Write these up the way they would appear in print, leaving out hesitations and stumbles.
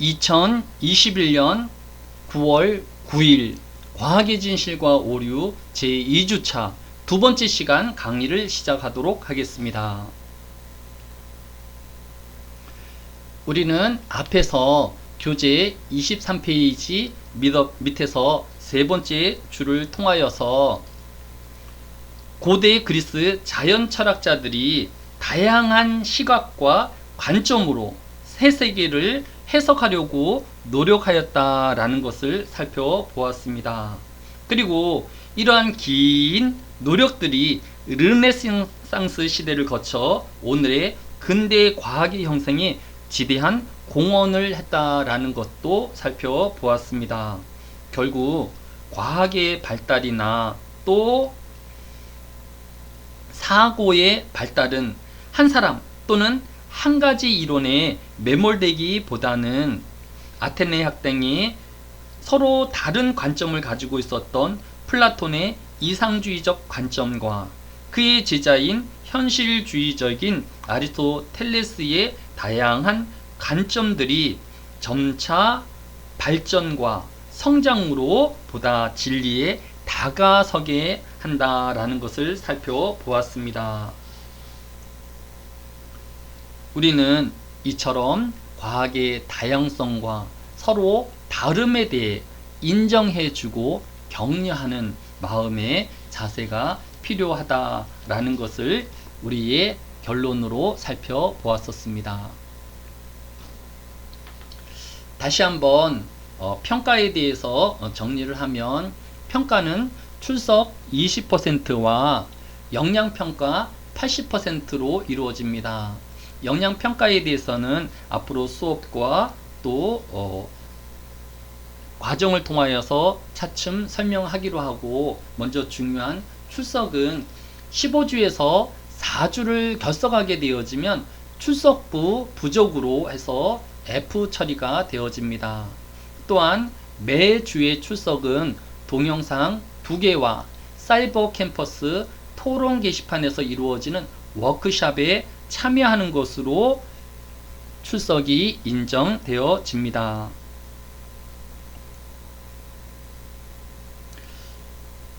2021년 9월 9일 과학의 진실과 오류 제2주차 두 번째 시간 강의를 시작하도록 하겠습니다. 우리는 앞에서 교재 23페이지 밑에서 세 번째 줄을 통하여서 고대 그리스 자연 철학자들이 다양한 시각과 관점으로 새 세계를 해석하려고 노력하였다라는 것을 살펴보았습니다. 그리고 이러한 긴 노력들이 르네상스 시대를 거쳐 오늘의 근대 과학의 형성에 지대한 공헌을 했다라는 것도 살펴보았습니다. 결국 과학의 발달이나 또 사고의 발달은 한 사람 또는 한 가지 이론에 매몰되기보다는 아테네 학당이 서로 다른 관점을 가지고 있었던 플라톤의 이상주의적 관점과 그의 제자인 현실주의적인 아리스토텔레스의 다양한 관점들이 점차 발전과 성장으로 보다 진리에 다가서게 한다라는 것을 살펴보았습니다. 우리는 이처럼 과학의 다양성과 서로 다름에 대해 인정해주고 격려하는 마음의 자세가 필요하다라는 것을 우리의 결론으로 살펴보았었습니다. 다시 한번 평가에 대해서 정리를 하면 평가는 출석 20%와 역량평가 80%로 이루어집니다. 역량평가에 대해서는 앞으로 수업과 또 과정을 통하여서 차츰 설명하기로 하고, 먼저 중요한 출석은 15주에서 4주를 결석하게 되어지면 출석부 부족으로 해서 F 처리가 되어집니다. 또한 매주의 출석은 동영상 2개와 사이버 캠퍼스 토론 게시판에서 이루어지는 워크숍에 참여하는 것으로 출석이 인정되어집니다.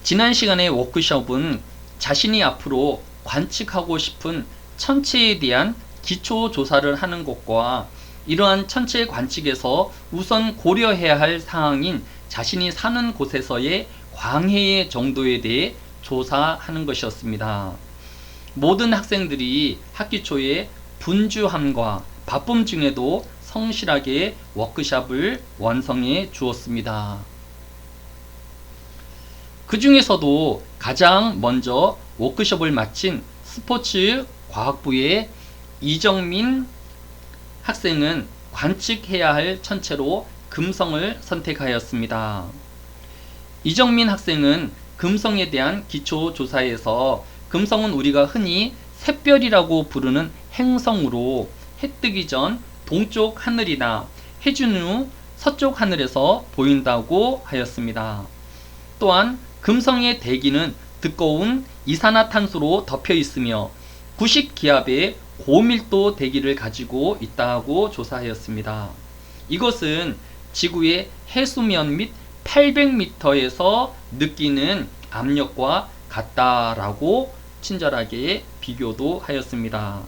지난 시간의 워크숍은 자신이 앞으로 관측하고 싶은 천체에 대한 기초 조사를 하는 것과 이러한 천체 관측에서 우선 고려해야 할 사항인 자신이 사는 곳에서의 광해의 정도에 대해 조사하는 것이었습니다. 모든 학생들이 학기 초에 분주함과 바쁨 중에도 성실하게 워크숍을 완성해 주었습니다. 그 중에서도 가장 먼저 워크숍을 마친 스포츠 과학부의 이정민 학생은 관측해야 할 천체로 금성을 선택하였습니다. 이정민 학생은 금성에 대한 기초 조사에서 금성은 우리가 흔히 샛별이라고 부르는 행성으로 해 뜨기 전 동쪽 하늘이나 해준 후 서쪽 하늘에서 보인다고 하였습니다. 또한 금성의 대기는 두꺼운 이산화탄소로 덮여 있으며 90기압의 고밀도 대기를 가지고 있다고 조사하였습니다. 이것은 지구의 해수면 및 800m에서 느끼는 압력과 같다라고 친절하게 비교도 하였습니다.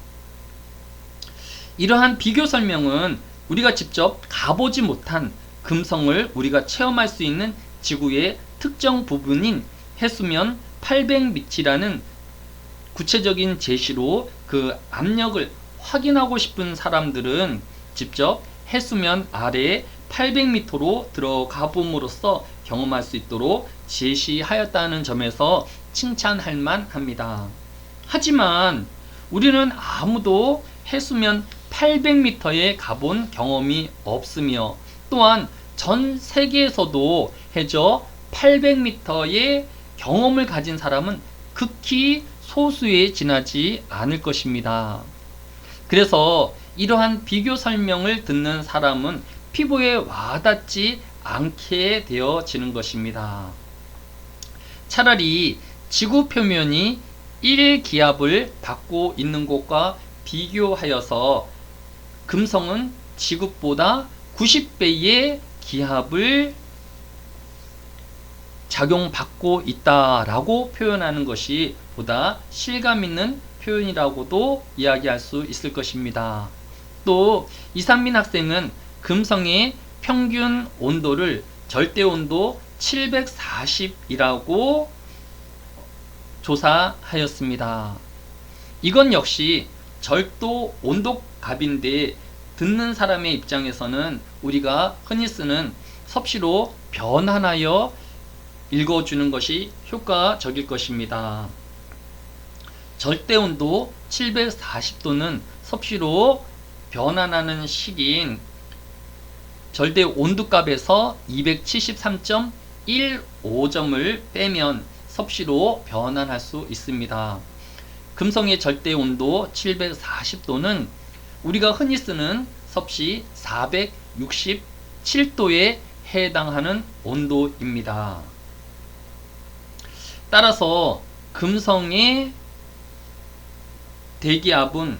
이러한 비교 설명은 우리가 직접 가보지 못한 금성을 우리가 체험할 수 있는 지구의 특정 부분인 해수면 800m라는 구체적인 제시로 그 압력을 확인하고 싶은 사람들은 직접 해수면 아래에 800m로 들어가 봄으로써 경험할 수 있도록 제시하였다는 점에서 칭찬할 만합니다. 하지만 우리는 아무도 해수면 800m에 가본 경험이 없으며, 또한 전 세계에서도 해저 800m의 경험을 가진 사람은 극히 소수에 지나지 않을 것입니다. 그래서 이러한 비교 설명을 듣는 사람은 피부에 와닿지 않게 되어지는 것입니다. 차라리 지구 표면이 1기압을 받고 있는 곳과 비교하여서 금성은 지구보다 90배의 기압을 작용받고 있다라고 표현하는 것이 보다 실감 있는 표현이라고도 이야기할 수 있을 것입니다. 또 이상민 학생은 금성의 평균 온도를 절대 온도 740이라고 조사하였습니다. 이건 역시 절도 온도 값인데 듣는 사람의 입장에서는 우리가 흔히 쓰는 섭씨로 변환하여 읽어주는 것이 효과적일 것입니다. 절대온도 740도는 섭씨로 변환하는 식인 절대 온도값에서 273.15점을 빼면 섭씨로 변환할 수 있습니다. 금성의 절대 온도 740도는 우리가 흔히 쓰는 섭씨 467도에 해당하는 온도입니다. 따라서 금성의 대기압은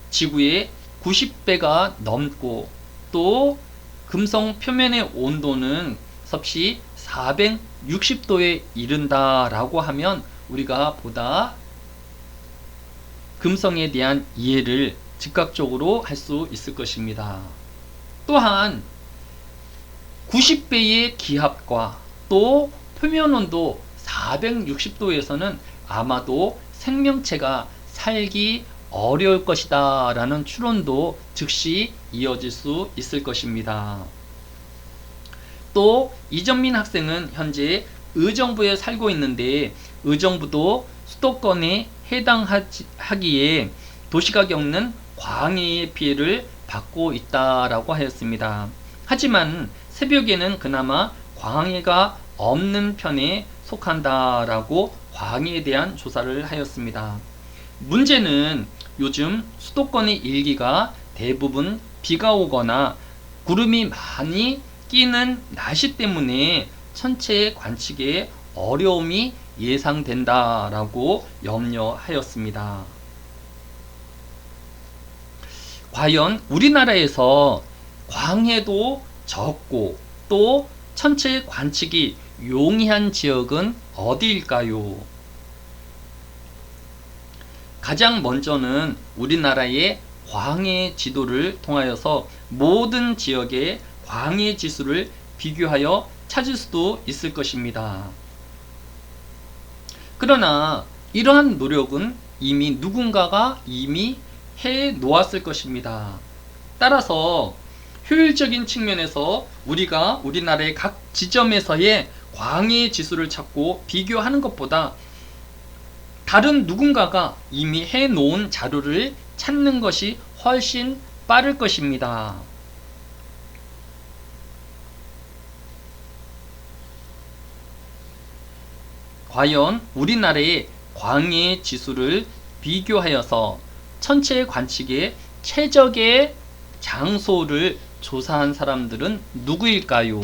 지구의 90배가 넘고 또 금성 표면의 온도는 섭씨 460도에 이른다라고 하면 우리가 보다 금성에 대한 이해를 즉각적으로 할 수 있을 것입니다. 또한 90배의 기압과 또 표면온도 460도에서는 아마도 생명체가 살기 어려울 것이다 라는 추론도 즉시 이어질 수 있을 것입니다. 또 이정민 학생은 현재 의정부에 살고 있는데 의정부도 수도권에 해당하기에 도시가 겪는 광해의 피해를 받고 있다라고 하였습니다. 하지만 새벽에는 그나마 광해가 없는 편에 속한다라고 광해에 대한 조사를 하였습니다. 문제는 요즘 수도권의 일기가 대부분 비가 오거나 구름이 많이 끼는 날씨 때문에 천체 관측에 어려움이 예상된다라고 염려하였습니다. 과연 우리나라에서 광해도 적고 또 천체 관측이 용이한 지역은 어디일까요? 가장 먼저는 우리나라의 광해 지도를 통하여서 모든 지역의 광해 지수를 비교하여 찾을 수도 있을 것입니다. 그러나 이러한 노력은 이미 누군가가 해 놓았을 것입니다. 따라서 효율적인 측면에서 우리가 우리나라의 각 지점에서의 광해 지수를 찾고 비교하는 것보다 다른 누군가가 이미 해 놓은 자료를 찾는 것이 훨씬 빠를 것입니다. 과연 우리나라의 광해 지수를 비교하여서 천체 관측의 최적의 장소를 조사한 사람들은 누구일까요?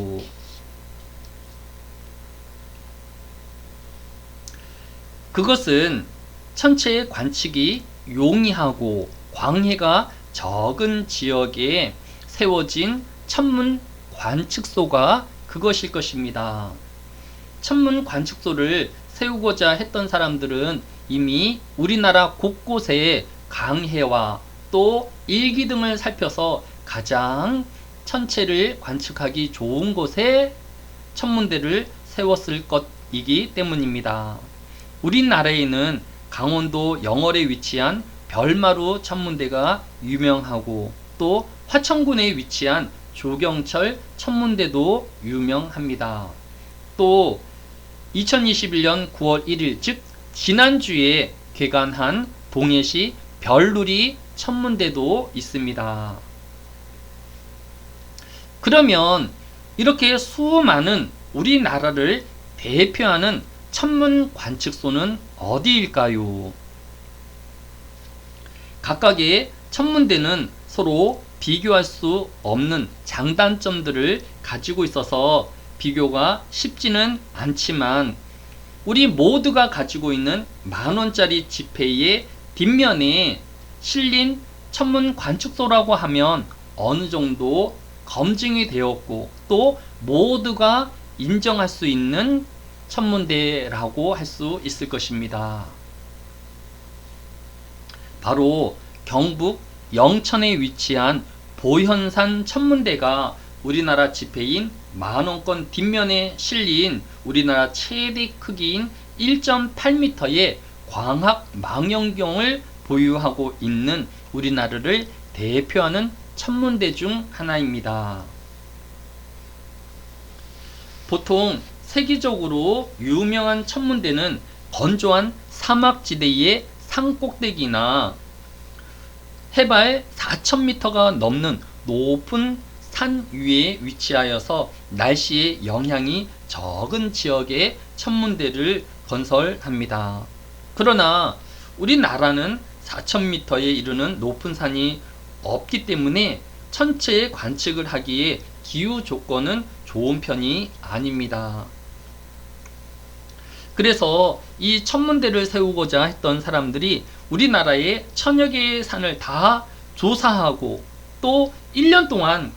그것은 천체 관측이 용이하고 광해가 적은 지역에 세워진 천문 관측소가 그것일 것입니다. 천문 관측소를 세우고자 했던 사람들은 이미 우리나라 곳곳에 강해와 또 일기 등을 살펴서 가장 천체를 관측하기 좋은 곳에 천문대를 세웠을 것이기 때문입니다. 우리나라에는 강원도 영월에 위치한 별마루 천문대가 유명하고 또 화천군에 위치한 조경철 천문대도 유명합니다. 또 2021년 9월 1일 즉 지난주에 개관한 동해시 별누리 천문대도 있습니다. 그러면 이렇게 수많은 우리나라를 대표하는 천문 관측소는 어디일까요? 각각의 천문대는 서로 비교할 수 없는 장단점들을 가지고 있어서 비교가 쉽지는 않지만 우리 모두가 가지고 있는 만원짜리 지폐의 뒷면에 실린 천문 관측소라고 하면 어느 정도 검증이 되었고 또 모두가 인정할 수 있는 천문대라고 할 수 있을 것입니다. 바로 경북 영천에 위치한 보현산 천문대가 우리나라 지폐인 만원권 뒷면에 실린 우리나라 최대 크기인 1.8m의 광학 망원경을 보유하고 있는 우리나라를 대표하는 천문대 중 하나입니다. 보통 세계적으로 유명한 천문대는 건조한 사막지대의 산꼭대기나 해발 4,000m가 넘는 높은 산 위에 위치하여서 날씨의 영향이 적은 지역에 천문대를 건설합니다. 그러나 우리나라는 4,000m에 이르는 높은 산이 없기 때문에 천체 관측을 하기에 기후 조건은 좋은 편이 아닙니다. 그래서 이 천문대를 세우고자 했던 사람들이 우리나라의 천여 개의 산을 다 조사하고 또 1년 동안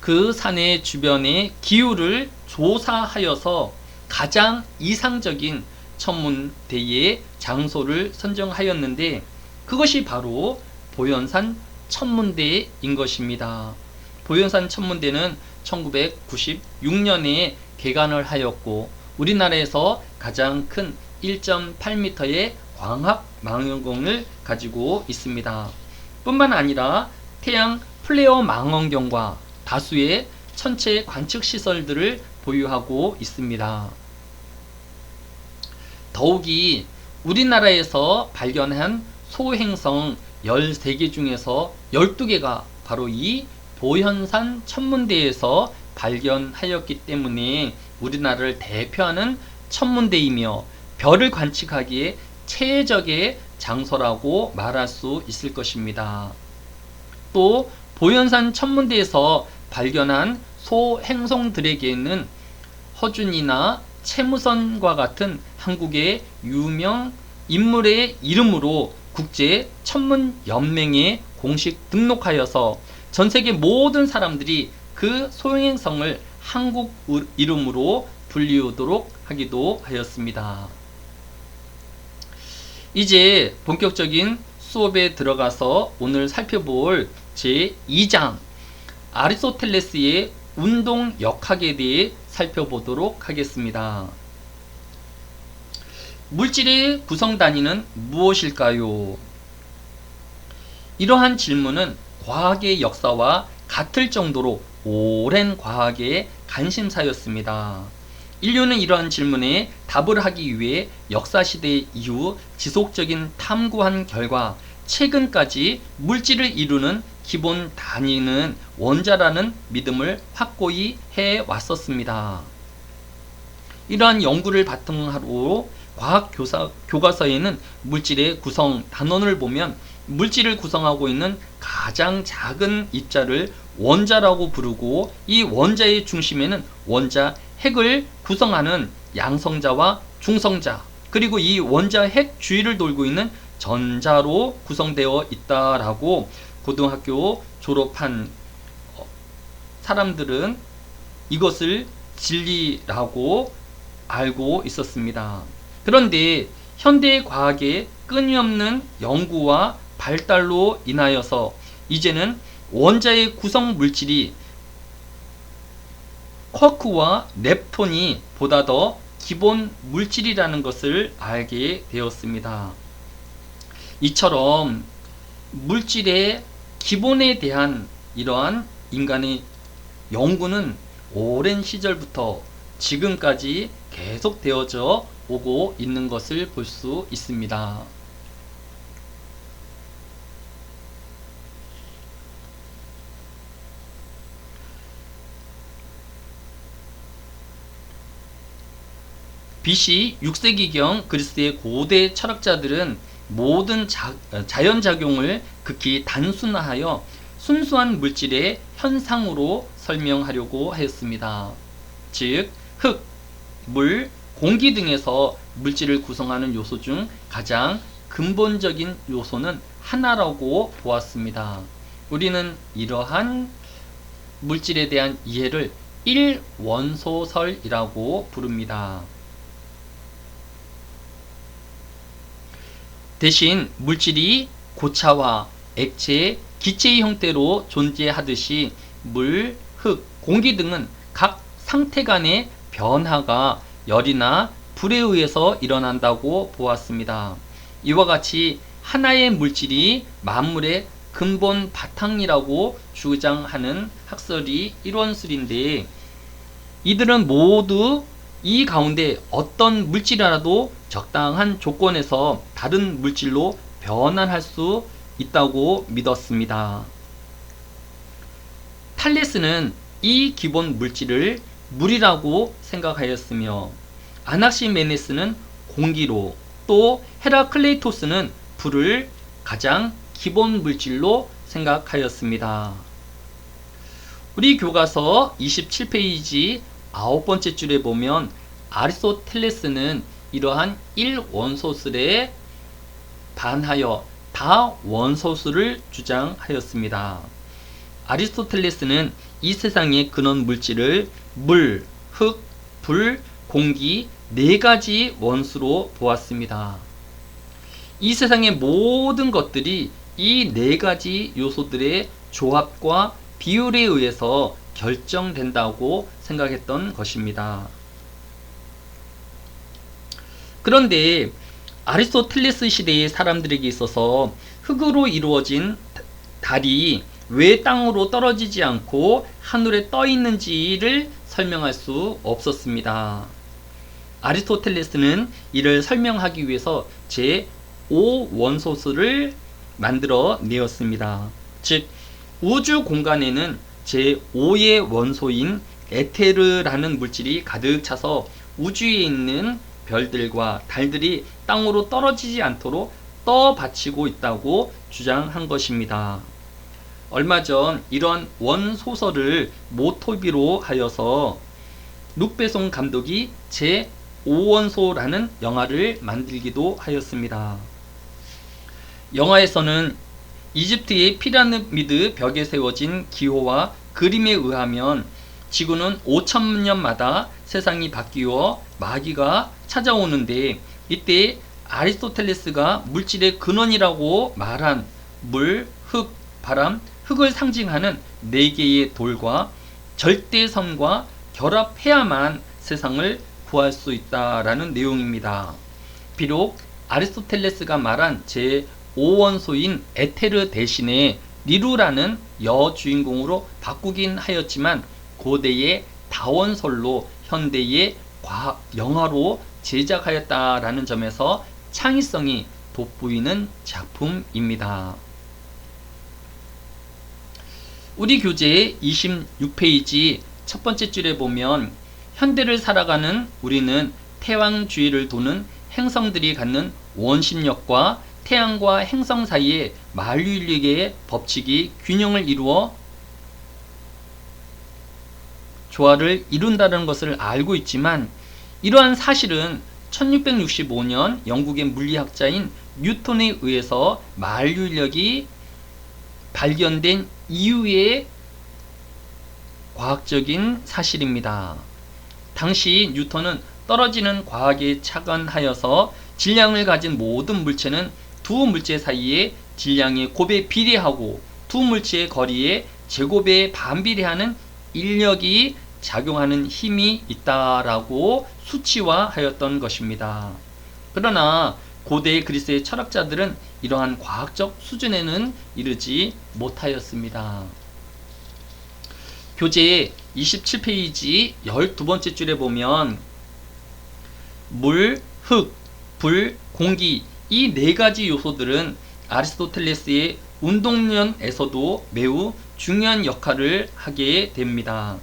그 산의 주변의 기후를 조사하여서 가장 이상적인 천문대의 장소를 선정하였는데 그것이 바로 보현산 천문대인 것입니다. 보현산 천문대는 1996년에 개관을 하였고 우리나라에서 가장 큰 1.8m의 광학 망원경을 가지고 있습니다. 뿐만 아니라 태양 플레어 망원경과 다수의 천체 관측 시설들을 보유하고 있습니다. 더욱이 우리나라에서 발견한 소행성 13개 중에서 12개가 바로 이 보현산 천문대에서 발견하였기 때문에 우리나라를 대표하는 천문대이며 별을 관측하기에 최적의 장소라고 말할 수 있을 것입니다. 또 보현산 천문대에서 발견한 소행성들에게는 허준이나 채무선과 같은 한국의 유명 인물의 이름으로 국제 천문연맹에 공식 등록하여서 전세계 모든 사람들이 그 소행성을 한국 이름으로 불리우도록 하기도 하였습니다. 이제 본격적인 수업에 들어가서 오늘 살펴볼 제2장 아리스토텔레스의 운동역학에 대해 살펴보도록 하겠습니다. 물질의 구성 단위는 무엇일까요? 이러한 질문은 과학의 역사와 같을 정도로 오랜 과학의 관심사였습니다. 인류는 이러한 질문에 답을 하기 위해 역사시대 이후 지속적인 탐구한 결과 최근까지 물질을 이루는 기본 단위는 원자라는 믿음을 확고히 해왔었습니다. 이러한 연구를 바탕으로 과학 교과서에는 물질의 구성 단원을 보면 물질을 구성하고 있는 가장 작은 입자를 원자라고 부르고 이 원자의 중심에는 원자 핵을 구성하는 양성자와 중성자 그리고 이 원자 핵 주위를 돌고 있는 전자로 구성되어 있다라고 고등학교 졸업한 사람들은 이것을 진리라고 알고 있었습니다. 그런데 현대 과학의 끊임없는 연구와 발달로 인하여서 이제는 원자의 구성 물질이 쿼크와 렙톤이 보다 더 기본 물질이라는 것을 알게 되었습니다. 이처럼 물질의 기본에 대한 이러한 인간의 연구는 오랜 시절부터 지금까지 계속되어져 오고 있는 것을 볼 수 있습니다. BC 6세기경 그리스의 고대 철학자들은 모든 자연작용을 극히 단순화하여 순수한 물질의 현상으로 설명하려고 하였습니다. 즉, 흙, 물, 공기 등에서 물질을 구성하는 요소 중 가장 근본적인 요소는 하나라고 보았습니다. 우리는 이러한 물질에 대한 이해를 일원소설이라고 부릅니다. 대신 물질이 고차와 액체, 기체의 형태로 존재하듯이 물, 흙, 공기 등은 각 상태 간의 변화가 열이나 불에 의해서 일어난다고 보았습니다. 이와 같이 하나의 물질이 만물의 근본 바탕이라고 주장하는 학설이 일원술인데, 이들은 모두 이 가운데 어떤 물질이라도 적당한 조건에서 다른 물질로 변환할 수 있다고 믿었습니다. 탈레스는 이 기본 물질을 물이라고 생각하였으며, 아낙시메네스는 공기로, 또 헤라클레이토스는 불을 가장 기본 물질로 생각하였습니다. 우리 교과서 27페이지 9번째 줄에 보면 아리스토텔레스는 이러한 일원소술에 반하여 다원소술을 주장하였습니다. 아리스토텔레스는 이 세상의 근원 물질을 물, 흙, 불, 공기 네 가지 원수로 보았습니다. 이 세상의 모든 것들이 이 네 가지 요소들의 조합과 비율에 의해서 결정된다고 생각했던 것입니다. 그런데 아리스토텔레스 시대의 사람들에게 있어서 흙으로 이루어진 달이 왜 땅으로 떨어지지 않고 하늘에 떠 있는지를 설명할 수 없었습니다. 아리스토텔레스는 이를 설명하기 위해서 제5원소술을 만들어 내었습니다. 즉, 우주 공간에는 제5의 원소인 에테르라는 물질이 가득 차서 우주에 있는 별들과 달들이 땅으로 떨어지지 않도록 떠받치고 있다고 주장한 것입니다. 얼마 전 이런 원소설을 모토비로 하여서 룩베송 감독이 제5원소라는 영화를 만들기도 하였습니다. 영화에서는 이집트의 피라미드 벽에 세워진 기호와 그림에 의하면 지구는 5,000년마다 세상이 바뀌어 마귀가 찾아오는데, 이때 아리스토텔레스가 물질의 근원이라고 말한 물, 흙, 바람, 흙을 상징하는 4개의 돌과 절대선과 결합해야만 세상을 구할 수 있다라는 내용입니다. 비록 아리스토텔레스가 말한 제5원소인 에테르 대신에 니루라는 여주인공으로 바꾸긴 하였지만 고대의 다원설로 현대의 과학 영화로 제작하였다라는 점에서 창의성이 돋보이는 작품입니다. 우리 교재의 26페이지 첫 번째 줄에 보면 현대를 살아가는 우리는 태양 주위를 도는 행성들이 갖는 원심력과 태양과 행성 사이의 만류인력의 법칙이 균형을 이루어 조화를 이룬다는 것을 알고 있지만, 이러한 사실은 1665년 영국의 물리학자인 뉴턴에 의해서 만류인력이 발견된 이후의 과학적인 사실입니다. 당시 뉴턴은 떨어지는 과학에 착안하여서 질량을 가진 모든 물체는 두 물체 사이의 질량의 곱에 비례하고 두 물체의 거리에 제곱에 반비례하는 인력이 작용하는 힘이 있다라고 수치화하였던 것입니다. 그러나 고대 그리스의 철학자들은 이러한 과학적 수준에는 이르지 못하였습니다. 교재 27페이지 12번째 줄에 보면 물, 흙, 불, 공기 이 네 가지 요소들은 아리스토텔레스의 운동론에서도 매우 중요한 역할을 하게 됩니다.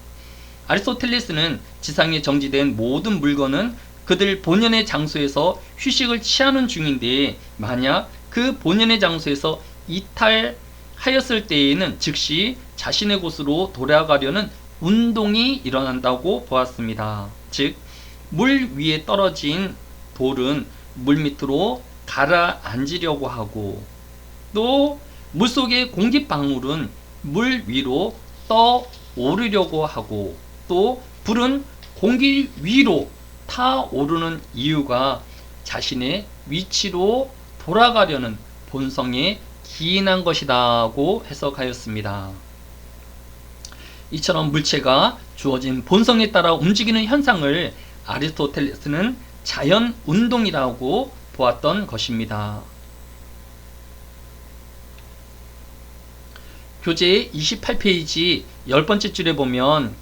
아리스토텔레스는 지상에 정지된 모든 물건은 그들 본연의 장소에서 휴식을 취하는 중인데, 만약 그 본연의 장소에서 이탈하였을 때에는 즉시 자신의 곳으로 돌아가려는 운동이 일어난다고 보았습니다. 즉, 물 위에 떨어진 돌은 물 밑으로 가라앉으려고 하고, 또 물속의 공기방울은 물 위로 떠 오르려고 하고 또 불은 공기 위로 타오르는 이유가 자신의 위치로 돌아가려는 본성에 기인한 것이라고 해석하였습니다. 이처럼 물체가 주어진 본성에 따라 움직이는 현상을 아리스토텔레스는 자연 운동이라고 보았던 것입니다. 교재 28페이지 10번째 줄에 보면,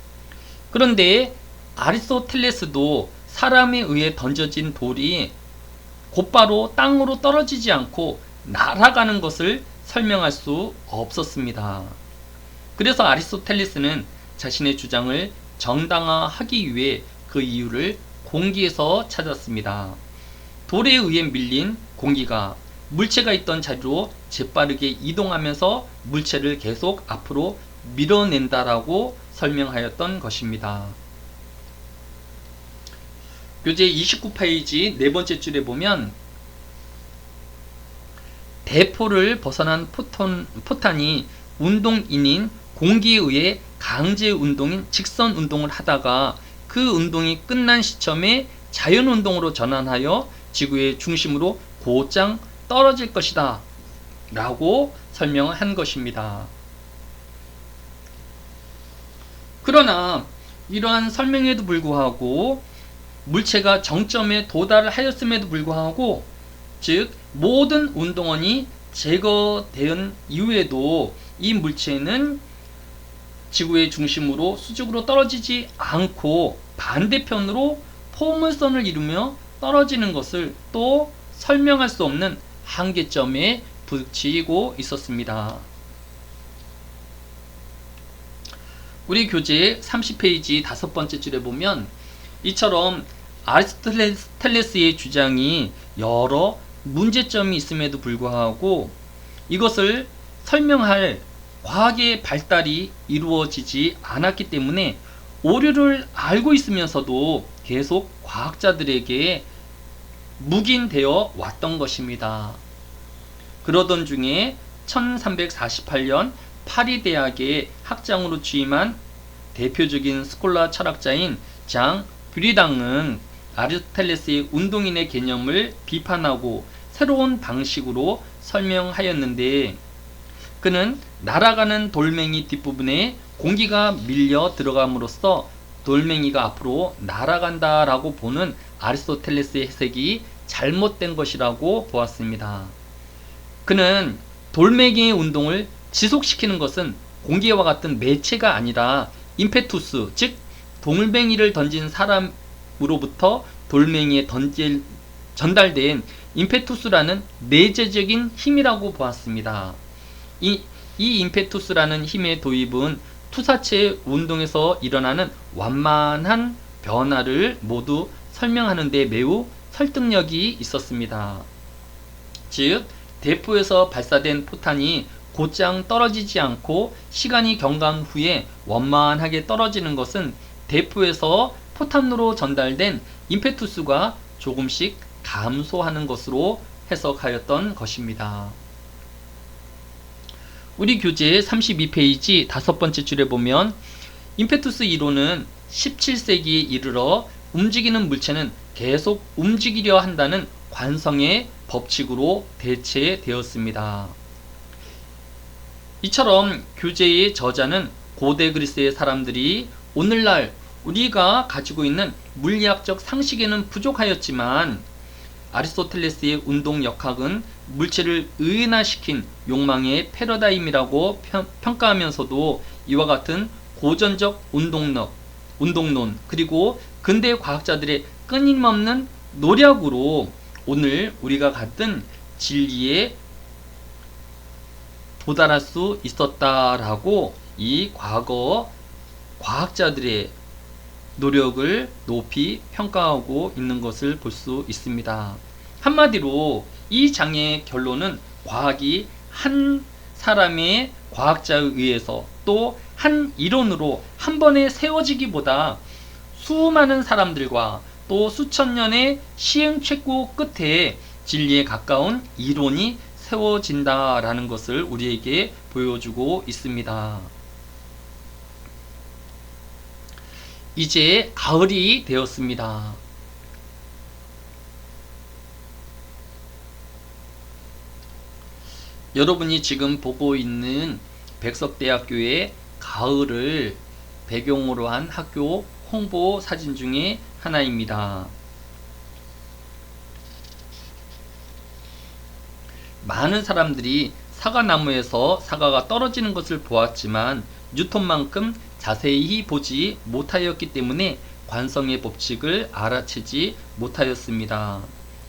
그런데 아리스토텔레스도 사람에 의해 던져진 돌이 곧바로 땅으로 떨어지지 않고 날아가는 것을 설명할 수 없었습니다. 그래서 아리스토텔레스는 자신의 주장을 정당화하기 위해 그 이유를 공기에서 찾았습니다. 돌에 의해 밀린 공기가 물체가 있던 자리로 재빠르게 이동하면서 물체를 계속 앞으로 밀어낸다라고 설명하였던 것입니다. 교재 29페이지 네 번째 줄에 보면, 대포를 벗어난 포탄이 운동인인 공기에 의해 강제 운동인 직선 운동을 하다가 그 운동이 끝난 시점에 자연 운동으로 전환하여 지구의 중심으로 곧장 떨어질 것이다 라고 설명한 것입니다. 그러나 이러한 설명에도 불구하고 물체가 정점에 도달하였음에도 불구하고, 즉 모든 운동원이 제거된 이후에도 이 물체는 지구의 중심으로 수직으로 떨어지지 않고 반대편으로 포물선을 이루며 떨어지는 것을 또 설명할 수 없는 한계점에 부딪히고 있었습니다. 우리 교재 30페이지 5번째 줄에 보면, 이처럼 아리스토텔레스의 주장이 여러 문제점이 있음에도 불구하고 이것을 설명할 과학의 발달이 이루어지지 않았기 때문에 오류를 알고 있으면서도 계속 과학자들에게 묵인되어 왔던 것입니다. 그러던 중에 1348년 파리 대학의 학장으로 취임한 대표적인 스콜라 철학자인 장 뷰리당은 아리스토텔레스의 운동인의 개념을 비판하고 새로운 방식으로 설명하였는데, 그는 날아가는 돌멩이 뒷부분에 공기가 밀려 들어감으로써 돌멩이가 앞으로 날아간다 라고 보는 아리스토텔레스의 해석이 잘못된 것이라고 보았습니다. 그는 돌멩이의 운동을 지속시키는 것은 공기와 같은 매체가 아니라 임페투스, 즉 돌멩이를 던진 사람으로부터 돌멩이에 전달된 임페투스라는 내재적인 힘이라고 보았습니다. 이 임페투스라는 힘의 도입은 투사체 운동에서 일어나는 완만한 변화를 모두 설명하는 데 매우 설득력이 있었습니다. 즉 대포에서 발사된 포탄이 곧장 떨어지지 않고 시간이 경과한 후에 원만하게 떨어지는 것은 대포에서 포탄으로 전달된 임페투스가 조금씩 감소하는 것으로 해석하였던 것입니다. 우리 교재 32페이지 5번째 줄에 보면, 임페투스 이론은 17세기에 이르러 움직이는 물체는 계속 움직이려 한다는 관성의 법칙으로 대체되었습니다. 이처럼 교재의 저자는 고대 그리스의 사람들이 오늘날 우리가 가지고 있는 물리학적 상식에는 부족하였지만, 아리스토텔레스의 운동 역학은 물체를 의인화시킨 욕망의 패러다임이라고 평가하면서도 이와 같은 고전적 운동론 그리고 근대 과학자들의 끊임없는 노력으로 오늘 우리가 갖은 진리에 도달할 수 있었다라고 이 과거 과학자들의 노력을 높이 평가하고 있는 것을 볼 수 있습니다. 한마디로 이 장의 결론은 과학이 한 사람의 과학자에 의해서 또 한 이론으로 한 번에 세워지기보다 수많은 사람들과 또 수천 년의 시행착오 끝에 진리에 가까운 이론이 세워진다라는 것을 우리에게 보여주고 있습니다. 이제 가을이 되었습니다. 여러분이 지금 보고 있는 백석대학교의 가을을 배경으로 한 학교 홍보 사진 중에 하나입니다. 많은 사람들이 사과나무에서 사과가 떨어지는 것을 보았지만 뉴턴만큼 자세히 보지 못하였기 때문에 관성의 법칙을 알아채지 못하였습니다.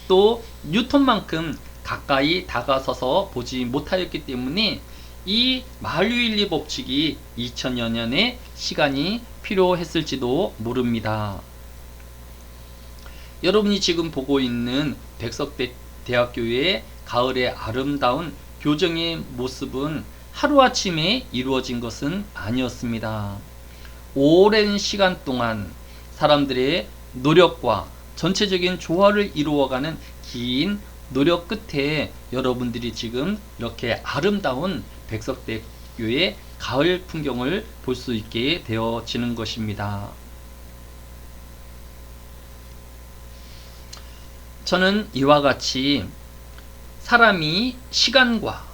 또 뉴턴만큼 가까이 다가서서 보지 못하였기 때문에 이 마르일리 법칙이 2000여 년의 시간이 필요했을지도 모릅니다. 여러분이 지금 보고 있는 백석대학교의 가을의 아름다운 교정의 모습은 하루아침에 이루어진 것은 아니었습니다. 오랜 시간 동안 사람들의 노력과 전체적인 조화를 이루어가는 긴 노력 끝에 여러분들이 지금 이렇게 아름다운 백석대교의 가을 풍경을 볼 수 있게 되어지는 것입니다. 저는 이와 같이 사람이 시간과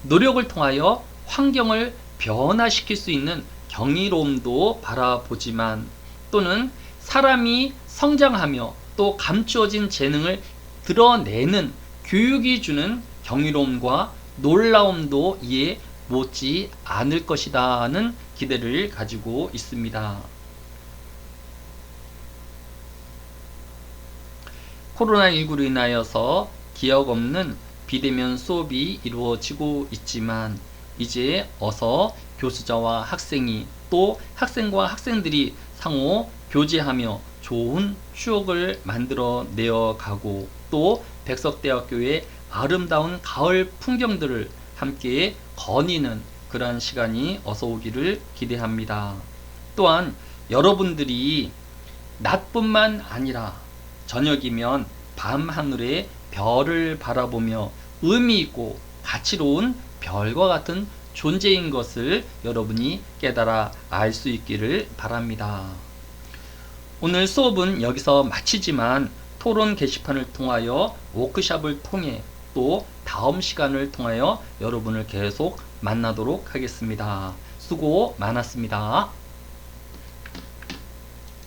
노력을 통하여 환경을 변화시킬 수 있는 경이로움도 바라보지만 또는 사람이 성장하며 또 감추어진 재능을 드러내는 교육이 주는 경이로움과 놀라움도 이에 못지 않을 것이다 하는 기대를 가지고 있습니다. 코로나19로 인하여서 기억 없는 비대면 수업이 이루어지고 있지만 이제 어서 교수자와 학생이 또 학생과 학생들이 상호 교제하며 좋은 추억을 만들어 내어 가고 또 백석대학교의 아름다운 가을 풍경들을 함께 거니는 그러한 시간이 어서 오기를 기대합니다. 또한 여러분들이 낮뿐만 아니라 저녁이면 밤하늘의 별을 바라보며 의미있고 가치로운 별과 같은 존재인 것을 여러분이 깨달아 알 수 있기를 바랍니다. 오늘 수업은 여기서 마치지만 토론 게시판을 통하여 워크숍을 통해 또 다음 시간을 통하여 여러분을 계속 만나도록 하겠습니다. 수고 많았습니다.